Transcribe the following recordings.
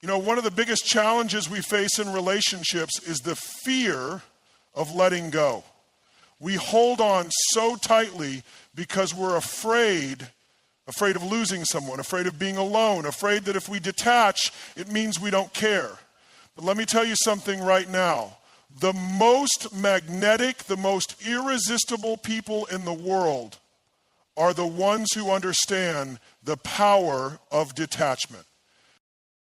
You know, one of the biggest challenges we face in relationships is the fear of letting go. We hold on so tightly because we're afraid of losing someone, afraid of being alone, afraid that if we detach, it means we don't care. But let me tell you something right now. The most magnetic, the most irresistible people in the world are the ones who understand the power of detachment.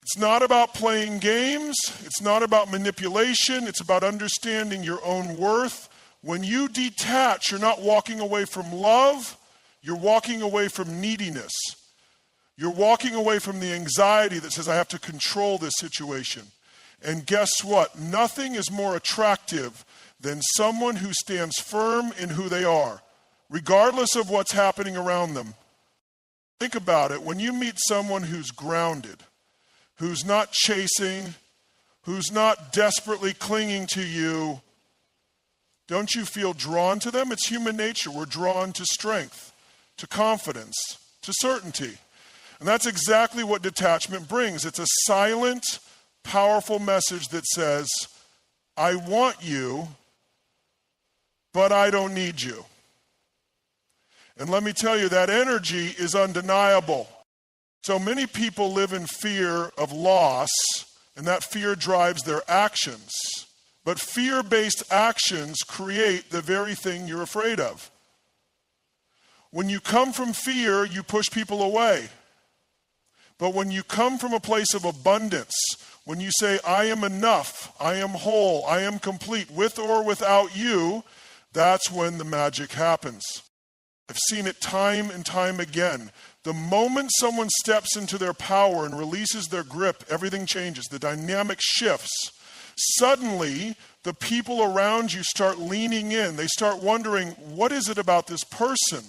It's not about playing games. It's not about manipulation. It's about understanding your own worth. When you detach, you're not walking away from love. You're walking away from neediness. You're walking away from the anxiety that says, I have to control this situation. And guess what? Nothing is more attractive than someone who stands firm in who they are, regardless of what's happening around them. Think about it. When you meet someone who's grounded, who's not chasing, who's not desperately clinging to you, don't you feel drawn to them? It's human nature. We're drawn to strength, to confidence, to certainty. And that's exactly what detachment brings. It's a silent, powerful message that says, I want you, but I don't need you. And let me tell you, that energy is undeniable. So many people live in fear of loss, and that fear drives their actions. But fear-based actions create the very thing you're afraid of. When you come from fear, you push people away. But when you come from a place of abundance, when you say, I am enough, I am whole, I am complete, with or without you, that's when the magic happens. I've seen it time and time again. The moment someone steps into their power and releases their grip, everything changes. The dynamic shifts. Suddenly, the people around you start leaning in. They start wondering, what is it about this person?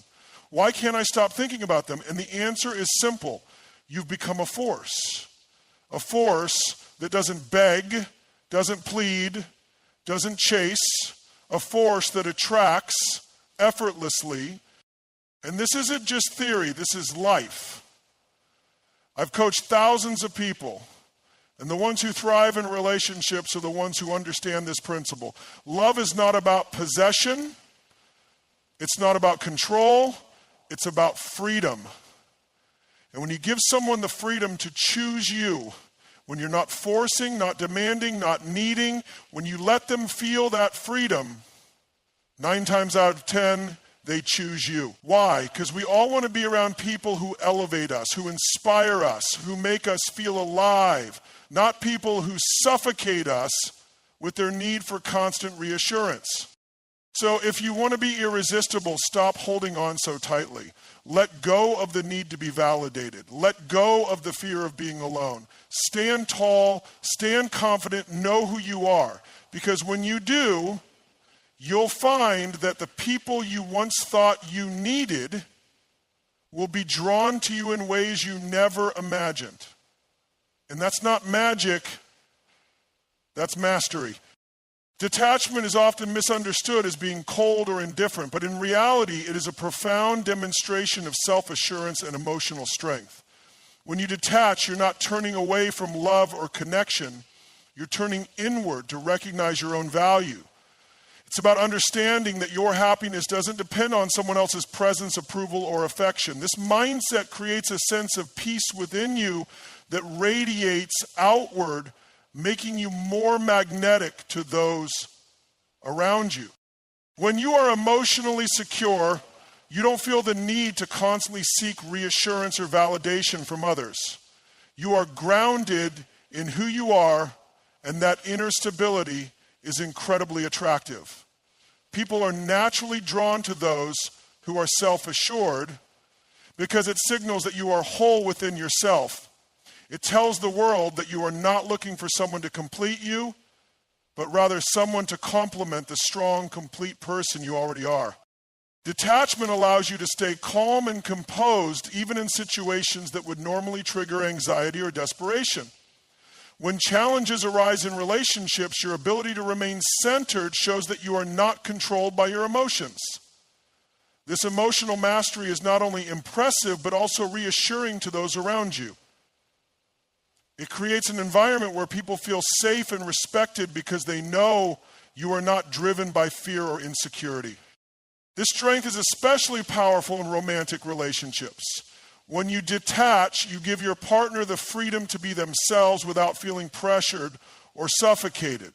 Why can't I stop thinking about them? And the answer is simple. You've become a force that doesn't beg, doesn't plead, doesn't chase, a force that attracts effortlessly. And this isn't just theory, this is life. I've coached thousands of people, and the ones who thrive in relationships are the ones who understand this principle. Love is not about possession, it's not about control, it's about freedom. And when you give someone the freedom to choose you, when you're not forcing, not demanding, not needing, when you let them feel that freedom, 9 times out of 10, they choose you. Why? Because we all want to be around people who elevate us, who inspire us, who make us feel alive, not people who suffocate us with their need for constant reassurance. So if you want to be irresistible, stop holding on so tightly. Let go of the need to be validated. Let go of the fear of being alone. Stand tall, stand confident, know who you are. Because when you do, you'll find that the people you once thought you needed will be drawn to you in ways you never imagined. And that's not magic, that's mastery. Detachment is often misunderstood as being cold or indifferent, but in reality, it is a profound demonstration of self-assurance and emotional strength. When you detach, you're not turning away from love or connection, you're turning inward to recognize your own value. It's about understanding that your happiness doesn't depend on someone else's presence, approval, or affection. This mindset creates a sense of peace within you that radiates outward, making you more magnetic to those around you. When you are emotionally secure, you don't feel the need to constantly seek reassurance or validation from others. You are grounded in who you are, and that inner stability is incredibly attractive. People are naturally drawn to those who are self-assured because it signals that you are whole within yourself. It tells the world that you are not looking for someone to complete you, but rather someone to complement the strong, complete person you already are. Detachment allows you to stay calm and composed even in situations that would normally trigger anxiety or desperation. When challenges arise in relationships, your ability to remain centered shows that you are not controlled by your emotions. This emotional mastery is not only impressive, but also reassuring to those around you. It creates an environment where people feel safe and respected because they know you are not driven by fear or insecurity. This strength is especially powerful in romantic relationships. When you detach, you give your partner the freedom to be themselves without feeling pressured or suffocated.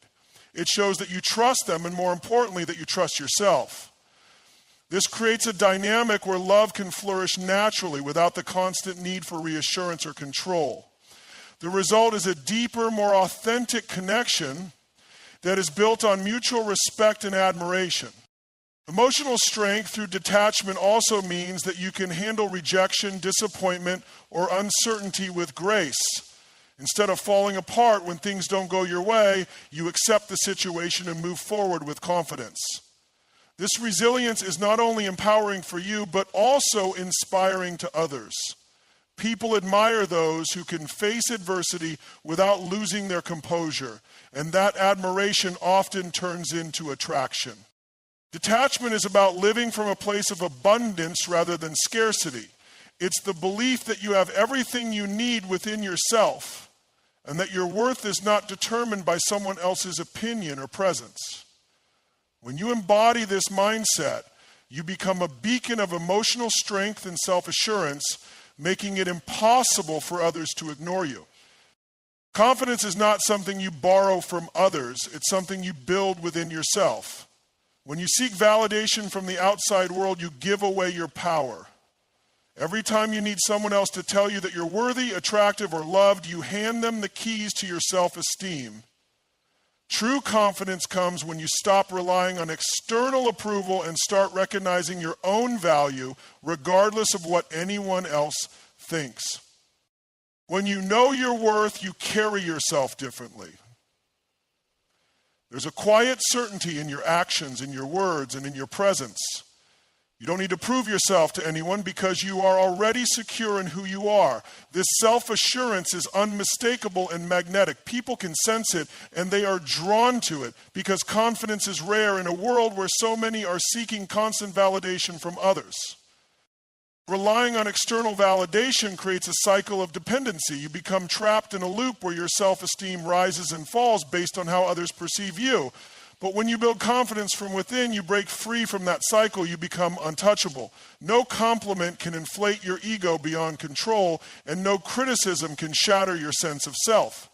It shows that you trust them, and more importantly, that you trust yourself. This creates a dynamic where love can flourish naturally without the constant need for reassurance or control. The result is a deeper, more authentic connection that is built on mutual respect and admiration. Emotional strength through detachment also means that you can handle rejection, disappointment, or uncertainty with grace. Instead of falling apart when things don't go your way, you accept the situation and move forward with confidence. This resilience is not only empowering for you, but also inspiring to others. People admire those who can face adversity without losing their composure, and that admiration often turns into attraction. Detachment is about living from a place of abundance rather than scarcity. It's the belief that you have everything you need within yourself, and that your worth is not determined by someone else's opinion or presence. When you embody this mindset, you become a beacon of emotional strength and self-assurance, making it impossible for others to ignore you. Confidence is not something you borrow from others, it's something you build within yourself. When you seek validation from the outside world, you give away your power. Every time you need someone else to tell you that you're worthy, attractive, or loved, you hand them the keys to your self-esteem. True confidence comes when you stop relying on external approval and start recognizing your own value, regardless of what anyone else thinks. When you know your worth, you carry yourself differently. There's a quiet certainty in your actions, in your words, and in your presence. You don't need to prove yourself to anyone because you are already secure in who you are. This self-assurance is unmistakable and magnetic. People can sense it and they are drawn to it because confidence is rare in a world where so many are seeking constant validation from others. Relying on external validation creates a cycle of dependency. You become trapped in a loop where your self-esteem rises and falls based on how others perceive you. But when you build confidence from within, you break free from that cycle, you become untouchable. No compliment can inflate your ego beyond control, and no criticism can shatter your sense of self.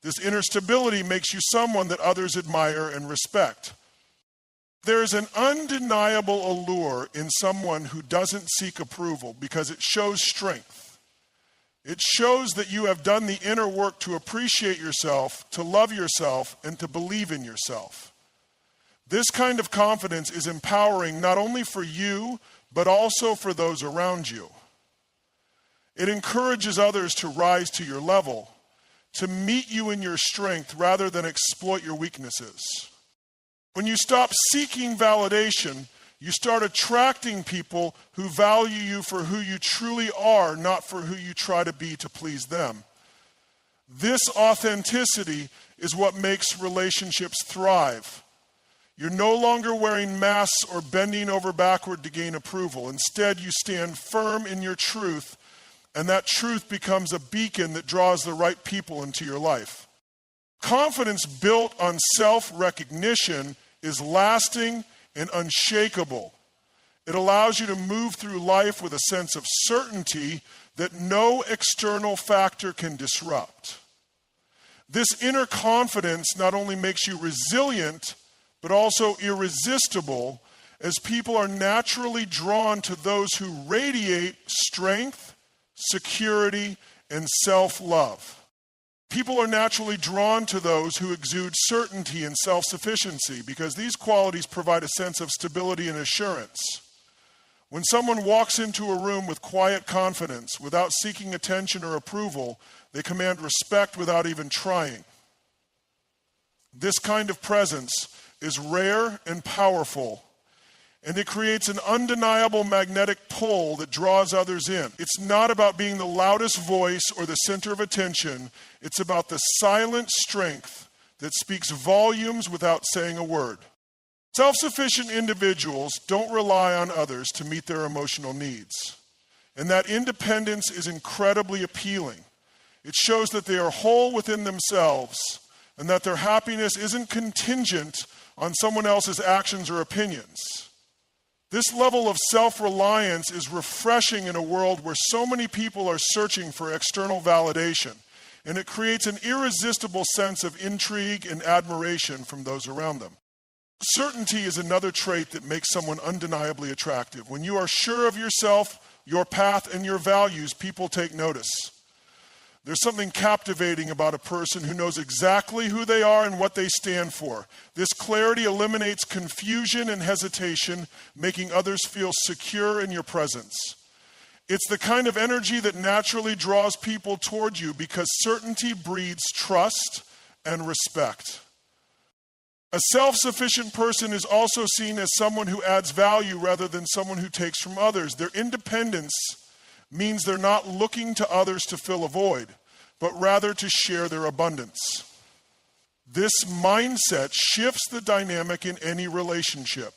This inner stability makes you someone that others admire and respect. There is an undeniable allure in someone who doesn't seek approval because it shows strength. It shows that you have done the inner work to appreciate yourself, to love yourself, and to believe in yourself. This kind of confidence is empowering not only for you, but also for those around you. It encourages others to rise to your level, to meet you in your strength rather than exploit your weaknesses. When you stop seeking validation, you start attracting people who value you for who you truly are, not for who you try to be to please them. This authenticity is what makes relationships thrive. You're no longer wearing masks or bending over backward to gain approval. Instead, you stand firm in your truth, and that truth becomes a beacon that draws the right people into your life. Confidence built on self-recognition is lasting and unshakable. It allows you to move through life with a sense of certainty that no external factor can disrupt. This inner confidence not only makes you resilient, but also irresistible, as people are naturally drawn to those who radiate strength, security, and self-love. People are naturally drawn to those who exude certainty and self-sufficiency because these qualities provide a sense of stability and assurance. When someone walks into a room with quiet confidence, without seeking attention or approval, they command respect without even trying. This kind of presence is rare and powerful, and it creates an undeniable magnetic pull that draws others in. It's not about being the loudest voice or the center of attention. It's about the silent strength that speaks volumes without saying a word. Self-sufficient individuals don't rely on others to meet their emotional needs, and that independence is incredibly appealing. It shows that they are whole within themselves and that their happiness isn't contingent on someone else's actions or opinions. This level of self-reliance is refreshing in a world where so many people are searching for external validation, and it creates an irresistible sense of intrigue and admiration from those around them. Certainty is another trait that makes someone undeniably attractive. When you are sure of yourself, your path, and your values, people take notice. There's something captivating about a person who knows exactly who they are and what they stand for. This clarity eliminates confusion and hesitation, making others feel secure in your presence. It's the kind of energy that naturally draws people toward you because certainty breeds trust and respect. A self-sufficient person is also seen as someone who adds value rather than someone who takes from others. Their independence means they're not looking to others to fill a void, but rather to share their abundance. This mindset shifts the dynamic in any relationship.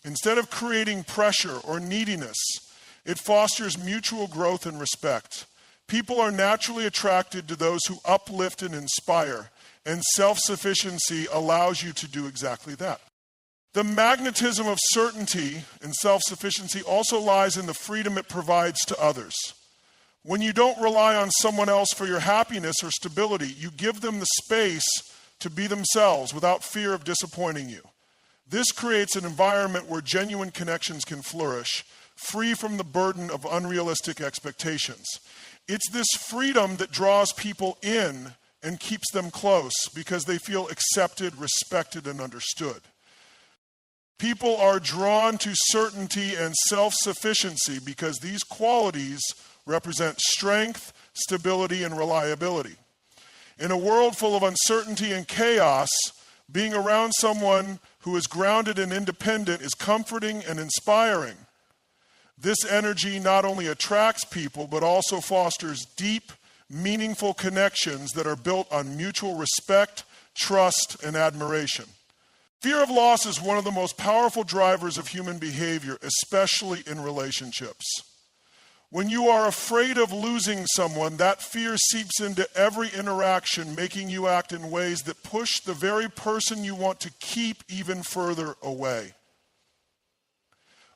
Instead of creating pressure or neediness, it fosters mutual growth and respect. People are naturally attracted to those who uplift and inspire, and self-sufficiency allows you to do exactly that. The magnetism of certainty and self-sufficiency also lies in the freedom it provides to others. When you don't rely on someone else for your happiness or stability, you give them the space to be themselves without fear of disappointing you. This creates an environment where genuine connections can flourish, free from the burden of unrealistic expectations. It's this freedom that draws people in and keeps them close because they feel accepted, respected, and understood. People are drawn to certainty and self-sufficiency because these qualities represent strength, stability, and reliability. In a world full of uncertainty and chaos, being around someone who is grounded and independent is comforting and inspiring. This energy not only attracts people, but also fosters deep, meaningful connections that are built on mutual respect, trust, and admiration. Fear of loss is one of the most powerful drivers of human behavior, especially in relationships. When you are afraid of losing someone, that fear seeps into every interaction, making you act in ways that push the very person you want to keep even further away.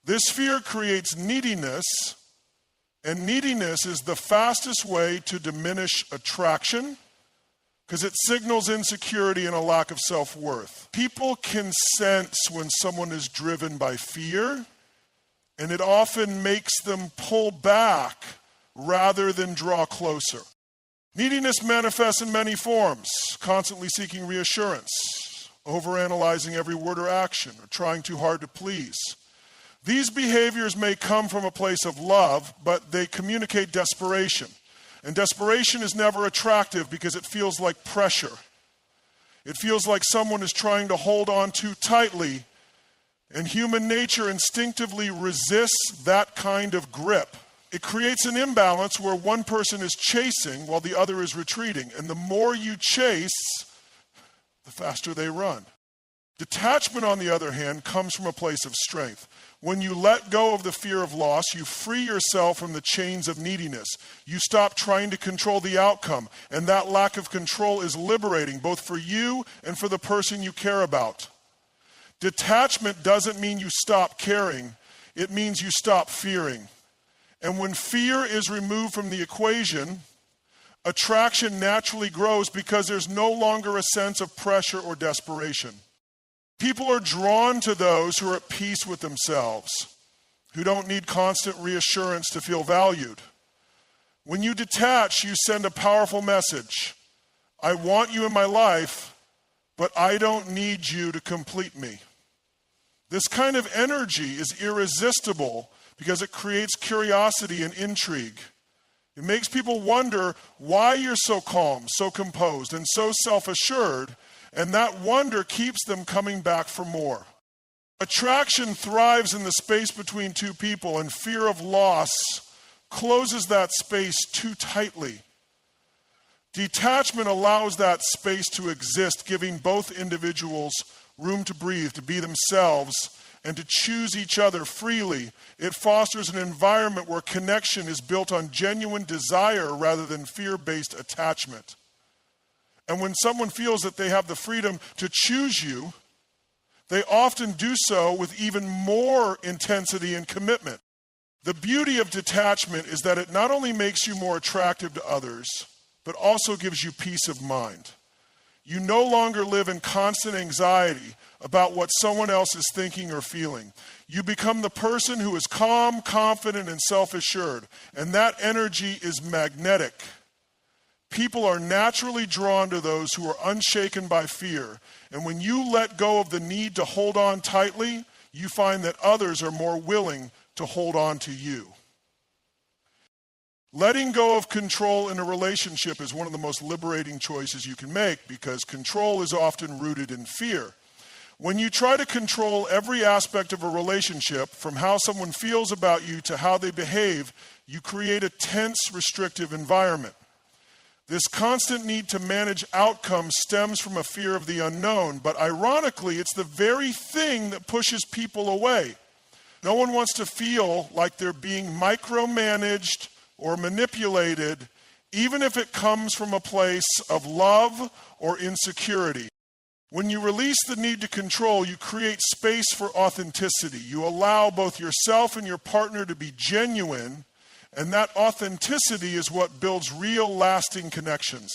This fear creates neediness, and neediness is the fastest way to diminish attraction because it signals insecurity and a lack of self-worth. People can sense when someone is driven by fear, and it often makes them pull back rather than draw closer. Neediness manifests in many forms: constantly seeking reassurance, overanalyzing every word or action, or trying too hard to please. These behaviors may come from a place of love, but they communicate desperation. And desperation is never attractive because it feels like pressure. It feels like someone is trying to hold on too tightly, and human nature instinctively resists that kind of grip. It creates an imbalance where one person is chasing while the other is retreating. And the more you chase, the faster they run. Detachment, on the other hand, comes from a place of strength. When you let go of the fear of loss, you free yourself from the chains of neediness. You stop trying to control the outcome, and that lack of control is liberating, both for you and for the person you care about. Detachment doesn't mean you stop caring. It means you stop fearing. And when fear is removed from the equation, attraction naturally grows because there's no longer a sense of pressure or desperation. People are drawn to those who are at peace with themselves, who don't need constant reassurance to feel valued. When you detach, you send a powerful message. I want you in my life, but I don't need you to complete me. This kind of energy is irresistible because it creates curiosity and intrigue. It makes people wonder why you're so calm, so composed, and so self-assured, and that wonder keeps them coming back for more. Attraction thrives in the space between two people, and fear of loss closes that space too tightly. Detachment allows that space to exist, giving both individuals room to breathe, to be themselves, and to choose each other freely. It fosters an environment where connection is built on genuine desire rather than fear-based attachment. And when someone feels that they have the freedom to choose you, they often do so with even more intensity and commitment. The beauty of detachment is that it not only makes you more attractive to others, but also gives you peace of mind. You no longer live in constant anxiety about what someone else is thinking or feeling. You become the person who is calm, confident, and self-assured, and that energy is magnetic. People are naturally drawn to those who are unshaken by fear, and when you let go of the need to hold on tightly, you find that others are more willing to hold on to you. Letting go of control in a relationship is one of the most liberating choices you can make because control is often rooted in fear. When you try to control every aspect of a relationship, from how someone feels about you to how they behave, you create a tense, restrictive environment. This constant need to manage outcomes stems from a fear of the unknown, but ironically, it's the very thing that pushes people away. No one wants to feel like they're being micromanaged or manipulated, even if it comes from a place of love or insecurity. When you release the need to control, you create space for authenticity. You allow both yourself and your partner to be genuine, and that authenticity is what builds real, lasting connections.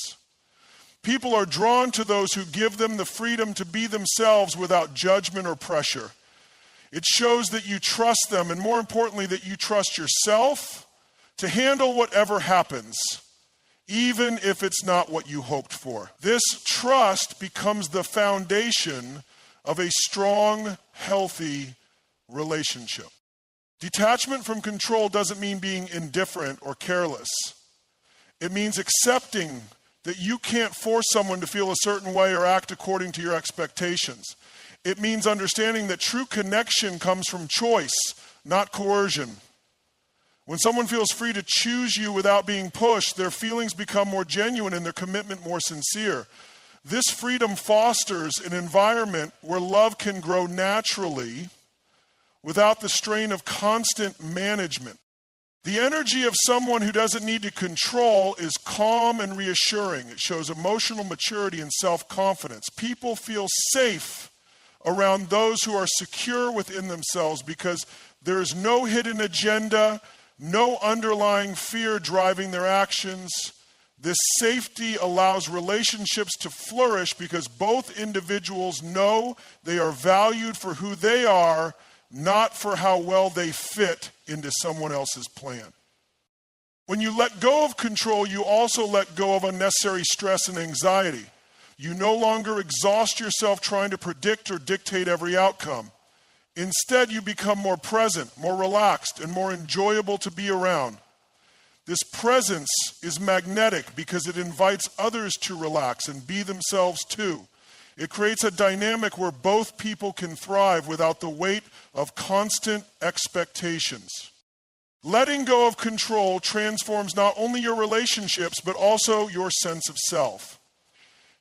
People are drawn to those who give them the freedom to be themselves without judgment or pressure. It shows that you trust them, and more importantly, that you trust yourself to handle whatever happens, even if it's not what you hoped for. This trust becomes the foundation of a strong, healthy relationship. Detachment from control doesn't mean being indifferent or careless. It means accepting that you can't force someone to feel a certain way or act according to your expectations. It means understanding that true connection comes from choice, not coercion. When someone feels free to choose you without being pushed, their feelings become more genuine and their commitment more sincere. This freedom fosters an environment where love can grow naturally without the strain of constant management. The energy of someone who doesn't need to control is calm and reassuring. It shows emotional maturity and self-confidence. People feel safe around those who are secure within themselves because there is no hidden agenda, no underlying fear driving their actions. This safety allows relationships to flourish because both individuals know they are valued for who they are, not for how well they fit into someone else's plan. When you let go of control, you also let go of unnecessary stress and anxiety. You no longer exhaust yourself trying to predict or dictate every outcome. Instead, you become more present, more relaxed, and more enjoyable to be around. This presence is magnetic because it invites others to relax and be themselves too. It creates a dynamic where both people can thrive without the weight of constant expectations. Letting go of control transforms not only your relationships, but also your sense of self.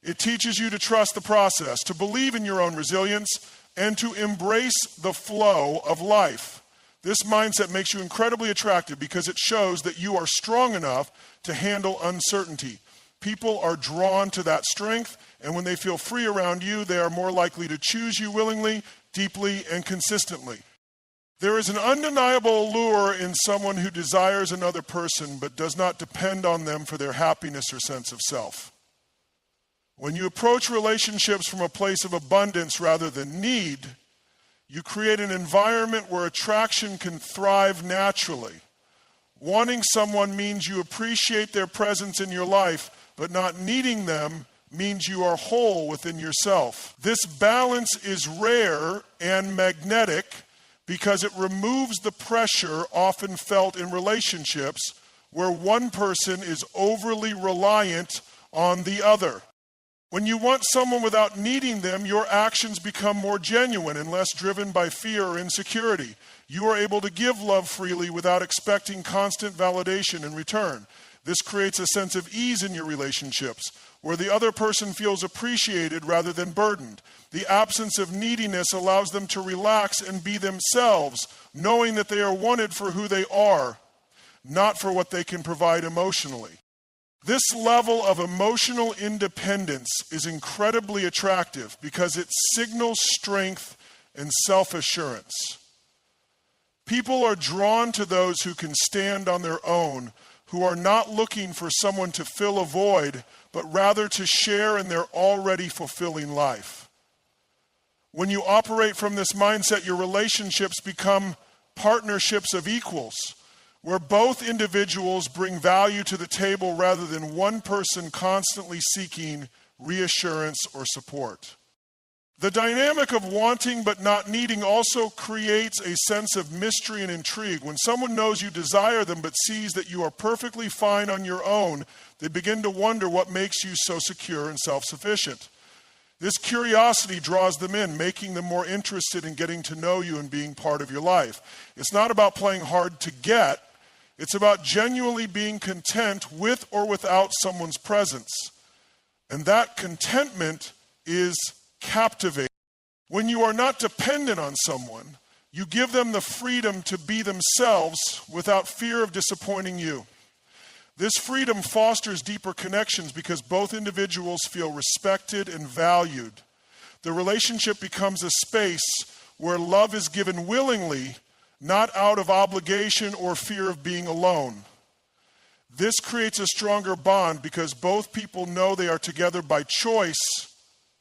It teaches you to trust the process, to believe in your own resilience, and to embrace the flow of life. This mindset makes you incredibly attractive because it shows that you are strong enough to handle uncertainty. People are drawn to that strength, and when they feel free around you, they are more likely to choose you willingly, deeply, and consistently. There is an undeniable allure in someone who desires another person but does not depend on them for their happiness or sense of self. When you approach relationships from a place of abundance rather than need, you create an environment where attraction can thrive naturally. Wanting someone means you appreciate their presence in your life, but not needing them means you are whole within yourself. This balance is rare and magnetic because it removes the pressure often felt in relationships where one person is overly reliant on the other. When you want someone without needing them, your actions become more genuine and less driven by fear or insecurity. You are able to give love freely without expecting constant validation in return. This creates a sense of ease in your relationships, where the other person feels appreciated rather than burdened. The absence of neediness allows them to relax and be themselves, knowing that they are wanted for who they are, not for what they can provide emotionally. This level of emotional independence is incredibly attractive because it signals strength and self-assurance. People are drawn to those who can stand on their own, who are not looking for someone to fill a void, but rather to share in their already fulfilling life. When you operate from this mindset, your relationships become partnerships of equals, where both individuals bring value to the table rather than one person constantly seeking reassurance or support. The dynamic of wanting but not needing also creates a sense of mystery and intrigue. When someone knows you desire them but sees that you are perfectly fine on your own, they begin to wonder what makes you so secure and self-sufficient. This curiosity draws them in, making them more interested in getting to know you and being part of your life. It's not about playing hard to get. It's about genuinely being content with or without someone's presence. And that contentment is captivating. When you are not dependent on someone, you give them the freedom to be themselves without fear of disappointing you. This freedom fosters deeper connections because both individuals feel respected and valued. The relationship becomes a space where love is given willingly, not out of obligation or fear of being alone. This creates a stronger bond because both people know they are together by choice,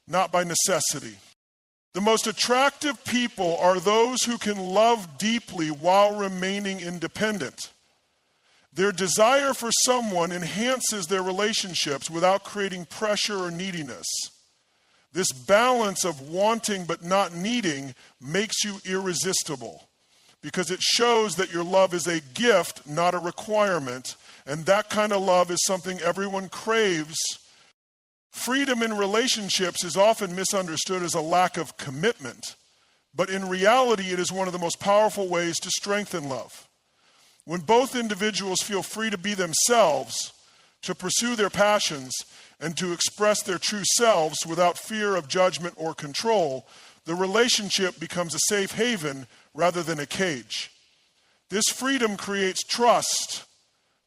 not by necessity. The most attractive people are those who can love deeply while remaining independent. Their desire for someone enhances their relationships without creating pressure or neediness. This balance of wanting but not needing makes you irresistible because it shows that your love is a gift, not a requirement, and that kind of love is something everyone craves. Freedom in relationships is often misunderstood as a lack of commitment, but in reality, it is one of the most powerful ways to strengthen love. When both individuals feel free to be themselves, to pursue their passions, and to express their true selves without fear of judgment or control, the relationship becomes a safe haven rather than a cage. This freedom creates trust,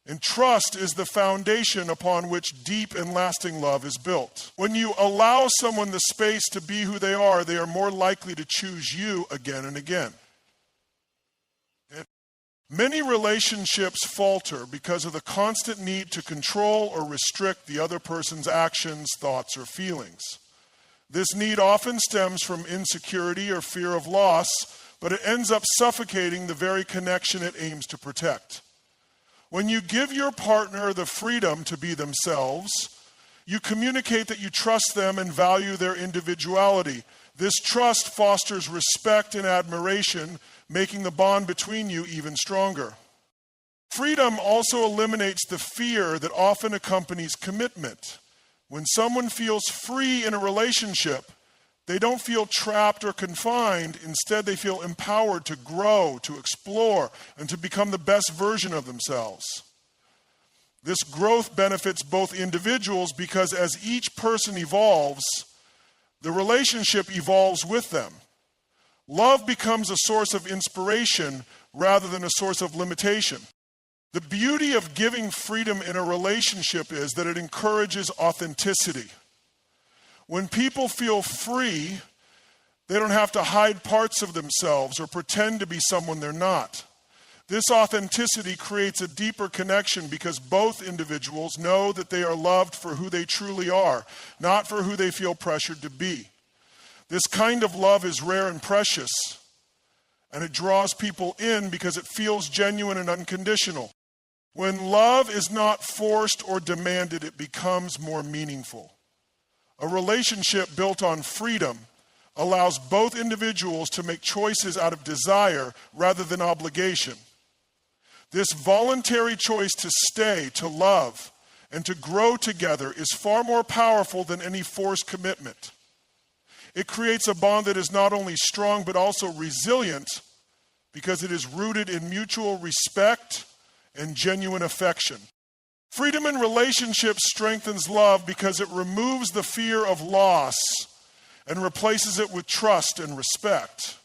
and trust is the foundation upon which deep and lasting love is built. When you allow someone the space to be who they are more likely to choose you again and again. Many relationships falter because of the constant need to control or restrict the other person's actions, thoughts, or feelings. This need often stems from insecurity or fear of loss, but it ends up suffocating the very connection it aims to protect. When you give your partner the freedom to be themselves, you communicate that you trust them and value their individuality. This trust fosters respect and admiration, making the bond between you even stronger. Freedom also eliminates the fear that often accompanies commitment. When someone feels free in a relationship, they don't feel trapped or confined. Instead, they feel empowered to grow, to explore, and to become the best version of themselves. This growth benefits both individuals because as each person evolves, the relationship evolves with them. Love becomes a source of inspiration rather than a source of limitation. The beauty of giving freedom in a relationship is that it encourages authenticity. When people feel free, they don't have to hide parts of themselves or pretend to be someone they're not. This authenticity creates a deeper connection because both individuals know that they are loved for who they truly are, not for who they feel pressured to be. This kind of love is rare and precious, and it draws people in because it feels genuine and unconditional. When love is not forced or demanded, it becomes more meaningful. A relationship built on freedom allows both individuals to make choices out of desire rather than obligation. This voluntary choice to stay, to love, and to grow together is far more powerful than any forced commitment. It creates a bond that is not only strong but also resilient because it is rooted in mutual respect and genuine affection. Freedom in relationships strengthens love because it removes the fear of loss and replaces it with trust and respect.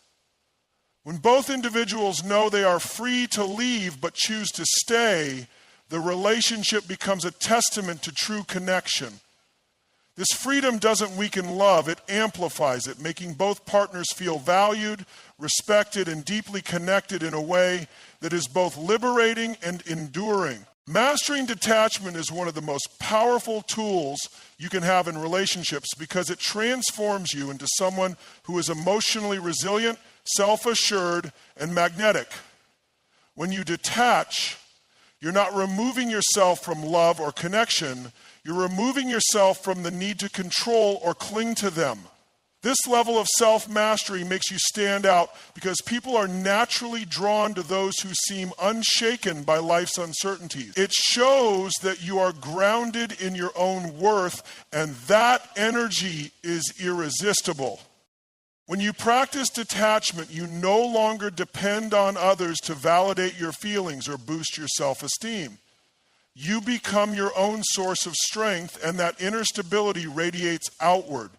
When both individuals know they are free to leave but choose to stay, the relationship becomes a testament to true connection. This freedom doesn't weaken love, it amplifies it, making both partners feel valued, respected, and deeply connected in a way that is both liberating and enduring. Mastering detachment is one of the most powerful tools you can have in relationships because it transforms you into someone who is emotionally resilient, self-assured, and magnetic. When you detach, you're not removing yourself from love or connection. You're removing yourself from the need to control or cling to them. This level of self-mastery makes you stand out because people are naturally drawn to those who seem unshaken by life's uncertainties. It shows that you are grounded in your own worth, and that energy is irresistible. When you practice detachment, you no longer depend on others to validate your feelings or boost your self-esteem. You become your own source of strength, and that inner stability radiates outward.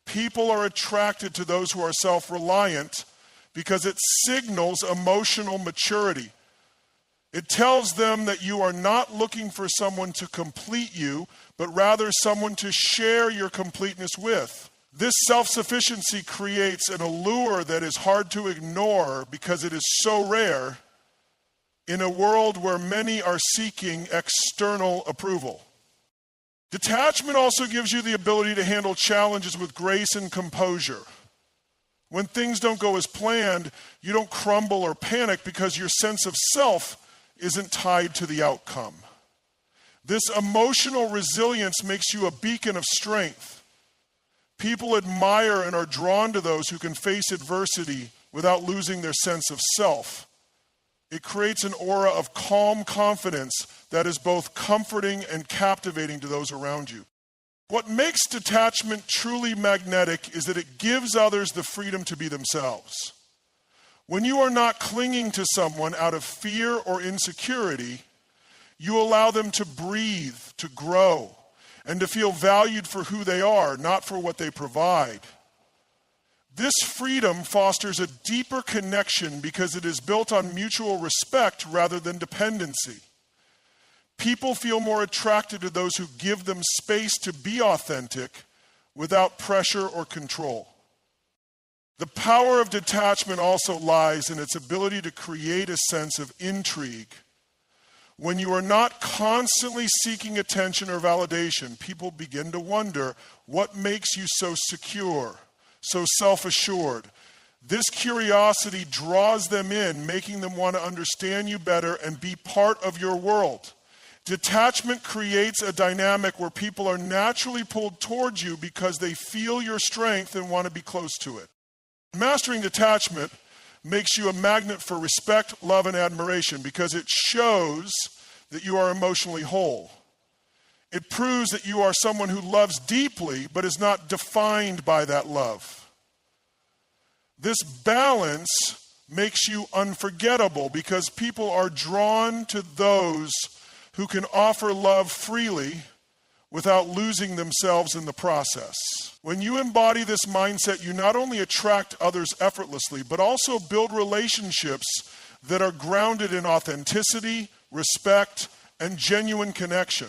People are attracted to those who are self-reliant because it signals emotional maturity. It tells them that you are not looking for someone to complete you, but rather someone to share your completeness with. This self-sufficiency creates an allure that is hard to ignore because it is so rare in a world where many are seeking external approval. Detachment also gives you the ability to handle challenges with grace and composure. When things don't go as planned, you don't crumble or panic because your sense of self isn't tied to the outcome. This emotional resilience makes you a beacon of strength. People admire and are drawn to those who can face adversity without losing their sense of self. It creates an aura of calm confidence that is both comforting and captivating to those around you. What makes detachment truly magnetic is that it gives others the freedom to be themselves. When you are not clinging to someone out of fear or insecurity, you allow them to breathe, to grow, and to feel valued for who they are, not for what they provide. This freedom fosters a deeper connection because it is built on mutual respect rather than dependency. People feel more attracted to those who give them space to be authentic without pressure or control. The power of detachment also lies in its ability to create a sense of intrigue. When you are not constantly seeking attention or validation, people begin to wonder what makes you so secure, so self-assured. This curiosity draws them in, making them want to understand you better and be part of your world. Detachment creates a dynamic where people are naturally pulled towards you because they feel your strength and want to be close to it. Mastering detachment makes you a magnet for respect, love, and admiration because it shows that you are emotionally whole. It proves that you are someone who loves deeply but is not defined by that love. This balance makes you unforgettable because people are drawn to those who can offer love freely without losing themselves in the process. When you embody this mindset, you not only attract others effortlessly, but also build relationships that are grounded in authenticity, respect, and genuine connection.